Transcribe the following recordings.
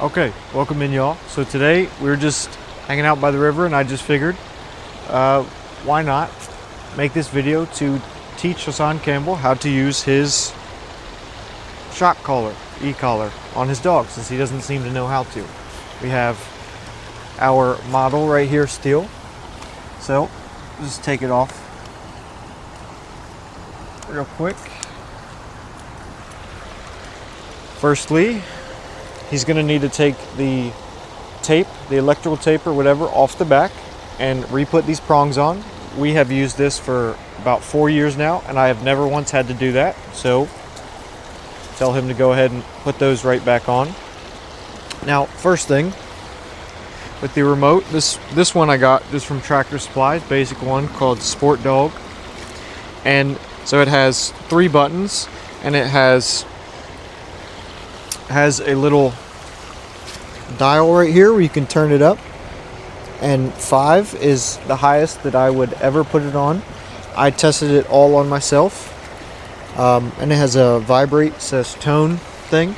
Okay, welcome in, y'all. So today we were just hanging out by the river, and I just figured, why not make this video to teach Hasan Campbell how to use his shock collar, e-collar, on his dog, since he doesn't seem to know how to. We have our model right here still, so just take it off real quick. Firstly, he's going to need to take the tape, the electrical tape or whatever, off the back and re-put these prongs on. We have used this for about 4 years now, and I have never once had to do that. So tell him to go ahead and put those right back on. Now, first thing, with the remote, this one I got just from Tractor Supply, basic one called Sport Dog. And so it has 3 buttons, and it has a little dial right here where you can turn it up, and 5 is the highest that I would ever put it on. I tested it all on myself, and it has a vibrate, says tone thing,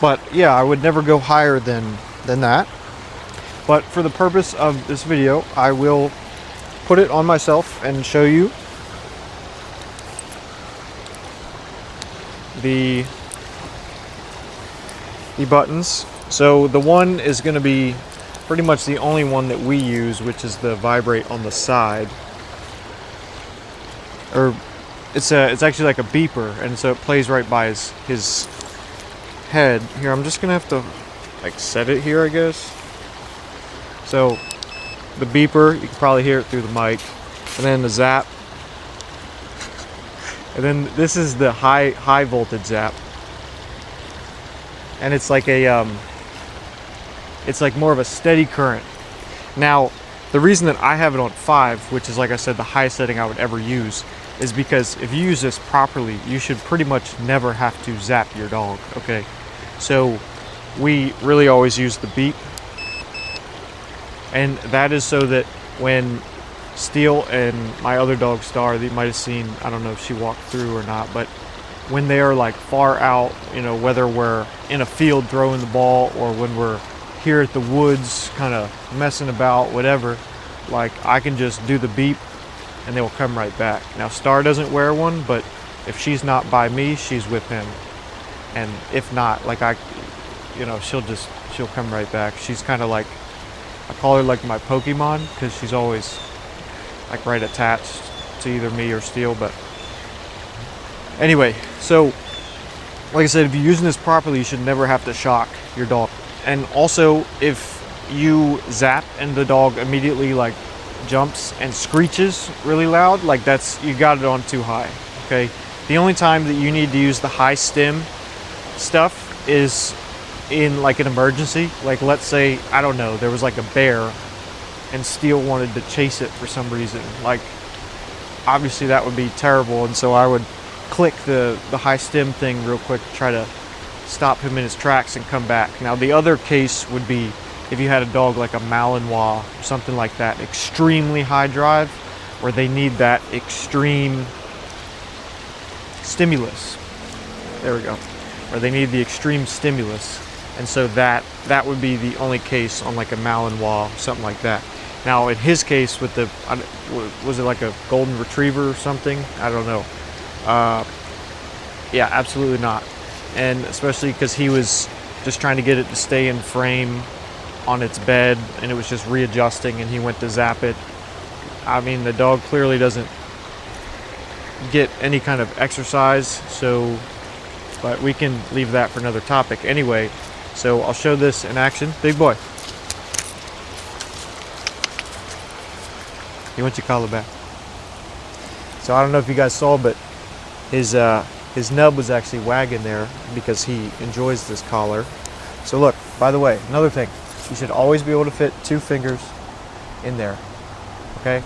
but yeah, I would never go higher than that. But for the purpose of this video, I will put it on myself and show you the buttons. So the one is going to be pretty much the only one that we use, which is the vibrate on the side. Or it's actually like a beeper, and so it plays right by his head. Here, I'm just gonna have to like set it here, I guess. So the beeper, you can probably hear it through the mic, and then the zap, and then this is the high voltage zap. And it's like it's like more of a steady current. Now, the reason that I have it on 5, which is, like I said, the highest setting I would ever use, is because if you use this properly, you should pretty much never have to zap your dog, okay? So we really always use the beep, and that is so that when Steel and my other dog Star, that you might have seen, I don't know if she walked through or not, but when they are like far out, you know, whether we're in a field throwing the ball or when we're here at the woods kind of messing about, whatever, like I can just do the beep and they will come right back. Now Star doesn't wear one, but if she's not by me, she's with him. And if not, like she'll come right back. She's kind of like, I call her like my Pokemon, because she's always like right attached to either me or Steel. But anyway, so like I said, if you're using this properly, you should never have to shock your dog. And also, if you zap and the dog immediately like jumps and screeches really loud, like you got it on too high, okay? The only time that you need to use the high stem stuff is in like an emergency. Like let's say, I don't know, there was like a bear and Steel wanted to chase it for some reason. Like obviously that would be terrible, and so I would click the high stem thing real quick to try to stop him in his tracks and come back. Now the other case would be if you had a dog like a Malinois or something like that, extremely high drive, where they need that extreme stimulus. There we go. Or they need the extreme stimulus, and so that would be the only case on like a Malinois, something like that. Now in his case with the, was it like a golden retriever or something? I don't know. Yeah, absolutely not. And especially because he was just trying to get it to stay in frame on its bed, and it was just readjusting, and he went to zap it. I mean, the dog clearly doesn't get any kind of exercise, so, but we can leave that for another topic. Anyway, so I'll show this in action. Big boy. He wants your collar back. So I don't know if you guys saw, but his nub was actually wagging there because he enjoys this collar. So look, by the way, another thing, you should always be able to fit 2 fingers in there, okay?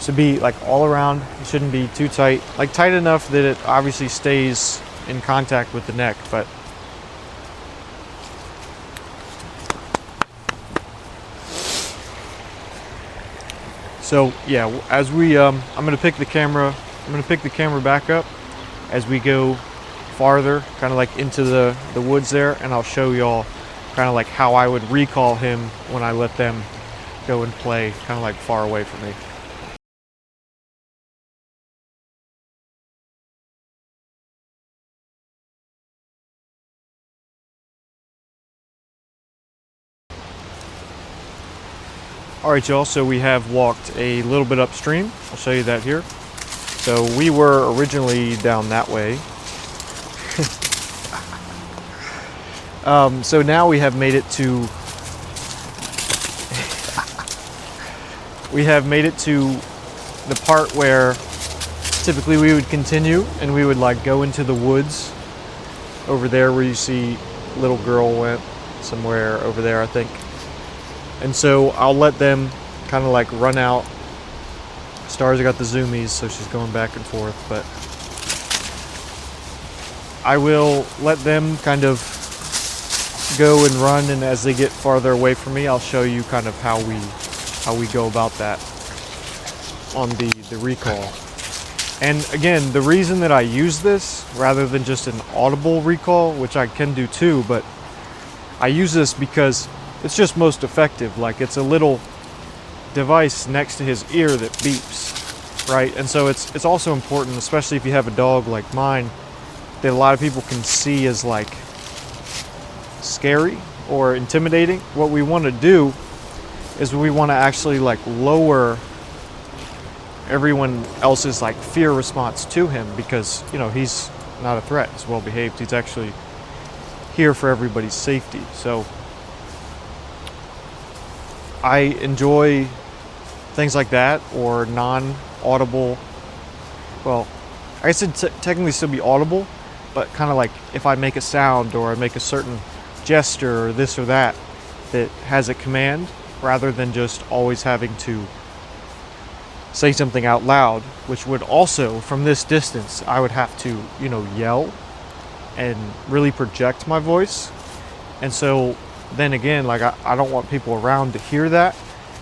Should be like all around. It shouldn't be too tight, like tight enough that it obviously stays in contact with the neck, but so yeah, as we I'm gonna pick the camera back up as we go farther, kind of like into the woods there, and I'll show y'all kind of like how I would recall him when I let them go and play kind of like far away from me. All right, y'all, so we have walked a little bit upstream. I'll show you that here. So we were originally down that way. So now we have made it to the part where typically we would continue and we would like go into the woods over there where you see little girl went somewhere over there, I think. And so I'll let them kind of like run out. Stars got the zoomies, so she's going back and forth, but I will let them kind of go and run, and as they get farther away from me, I'll show you kind of how we go about that on the recall. And again, the reason that I use this rather than just an audible recall, which I can do too, but I use this because it's just most effective. Like, it's a little device next to his ear that beeps, right? And so it's also important, especially if you have a dog like mine, that a lot of people can see as like scary or intimidating. What we want to do is we want to actually like lower everyone else's like fear response to him, because you know he's not a threat. He's well behaved. He's actually here for everybody's safety. So I enjoy things like that, or non-audible. Well, I guess it'd technically still be audible, but kind of like if I make a sound or I make a certain gesture or this or that that has a command, rather than just always having to say something out loud, which would also, from this distance, I would have to, you know, yell and really project my voice. And so then again, like I don't want people around to hear that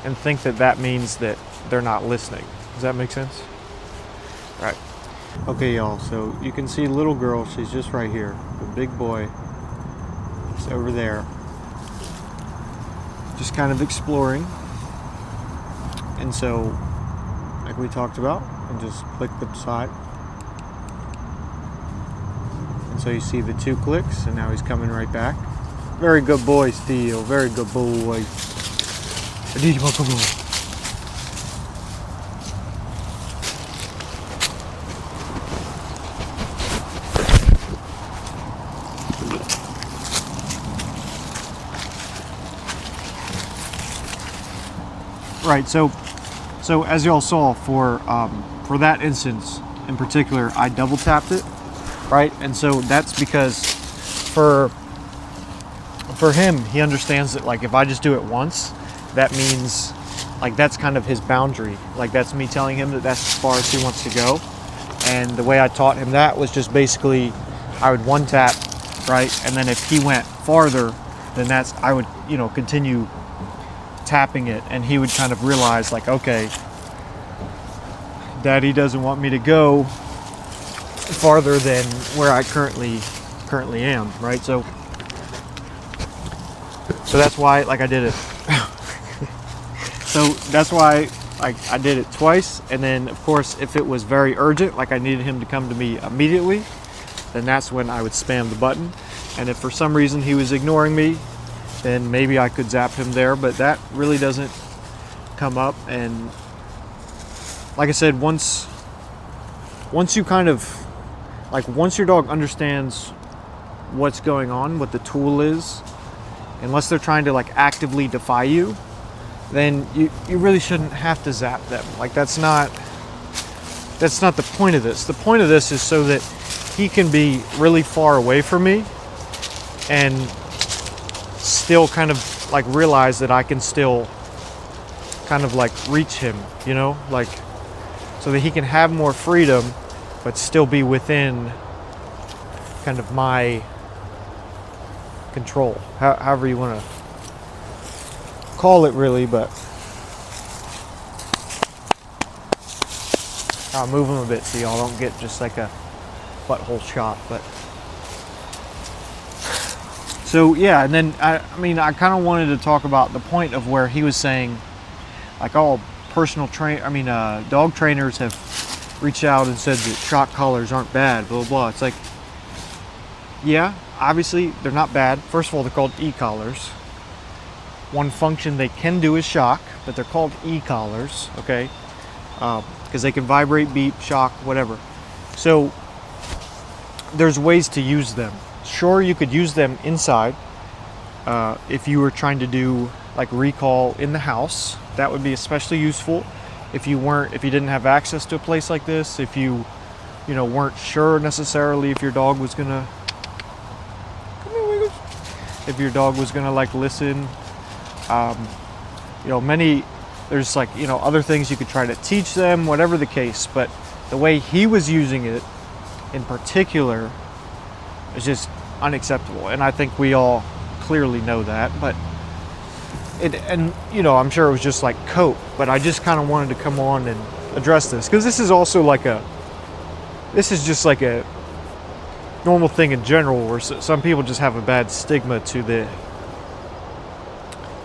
and think that that means that they're not listening. Does that make sense? Right. Okay, y'all, so you can see little girl, she's just right here. The big boy is over there, just kind of exploring. And so, like we talked about, and just click the side. And so you see the 2 clicks, and now he's coming right back. Very good boy, Steel. Very good boy. Right, so as y'all saw, for that instance in particular, I double tapped it, right? And so that's because for him, he understands that like if I just do it once, that means like that's kind of his boundary. Like that's me telling him that that's as far as he wants to go. And the way I taught him that was just basically I would one tap, right? And then if he went farther, then I would, you know, continue tapping it, and he would kind of realize like, okay, Daddy doesn't want me to go farther than where I currently am, right? So that's why like I did it. So that's why I did it twice. And then of course, if it was very urgent, like I needed him to come to me immediately, then that's when I would spam the button. And if for some reason he was ignoring me, then maybe I could zap him there, but that really doesn't come up. And like I said, once you kind of like, once your dog understands what's going on, what the tool is, unless they're trying to like actively defy you, then you really shouldn't have to zap them. Like that's not the point of this. The point of this is so that he can be really far away from me and still kind of like realize that I can still kind of like reach him, you know, like so that he can have more freedom but still be within kind of my control, however you want to call it really. But I'll move him a bit so y'all don't get just like a butthole shot. But So yeah, and then I mean, I kind of wanted to talk about the point of where he was saying, like, all dog trainers have reached out and said that shock collars aren't bad, blah blah blah. It's like, yeah, obviously they're not bad. First of all, they're called e-collars. One function they can do is shock, but they're called e-collars, okay? Because they can vibrate, beep, shock, whatever. So there's ways to use them. Sure, you could use them inside if you were trying to do like recall in the house. That would be especially useful if you didn't have access to a place like this. If you weren't sure necessarily if your dog was gonna like listen. There's like other things you could try to teach them, whatever the case. But the way he was using it in particular is just unacceptable, and I think we all clearly know that. But I'm sure it was just like cope, but I just kind of wanted to come on and address this because this is just like a normal thing in general, where some people just have a bad stigma to the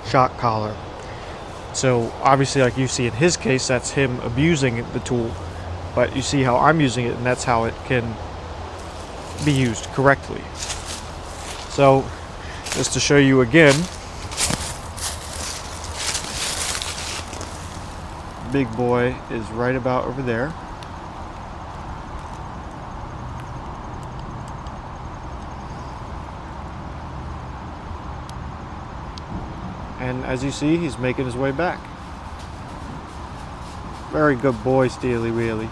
shock collar. So obviously, like you see in his case, that's him abusing the tool, but you see how I'm using it, and that's how it can be used correctly. So just to show you again, big boy is right about over there. And as you see, he's making his way back. Very good boy, Steely Wheely.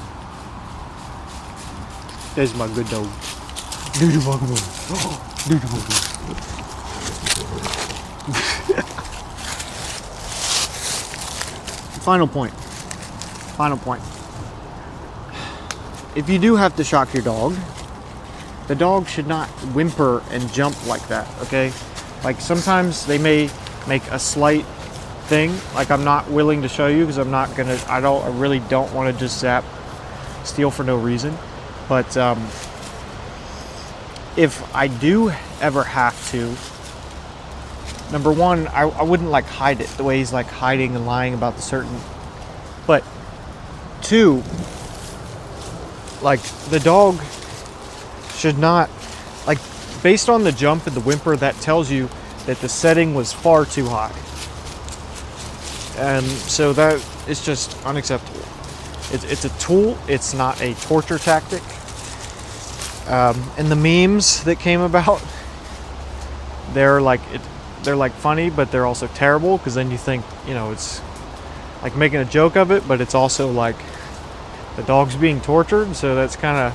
There's my good dog. Dude, my good boy. Dude, my good boy. Final point. If you do have to shock your dog, the dog should not whimper and jump like that, okay? Like sometimes they may make a slight thing, like I'm not willing to show you because I really don't want to just zap Steel for no reason. But if I do ever have to, number one, I wouldn't like hide it the way he's like hiding and lying about the certain. But two, like the dog should not, like based on the jump and the whimper, that tells you that the setting was far too high. And so that is just unacceptable. It's a tool, it's not a torture tactic. And the memes that came about, they're like funny, but they're also terrible, because then you think, it's like making a joke of it, but it's also like the dog's being tortured. So that's kind of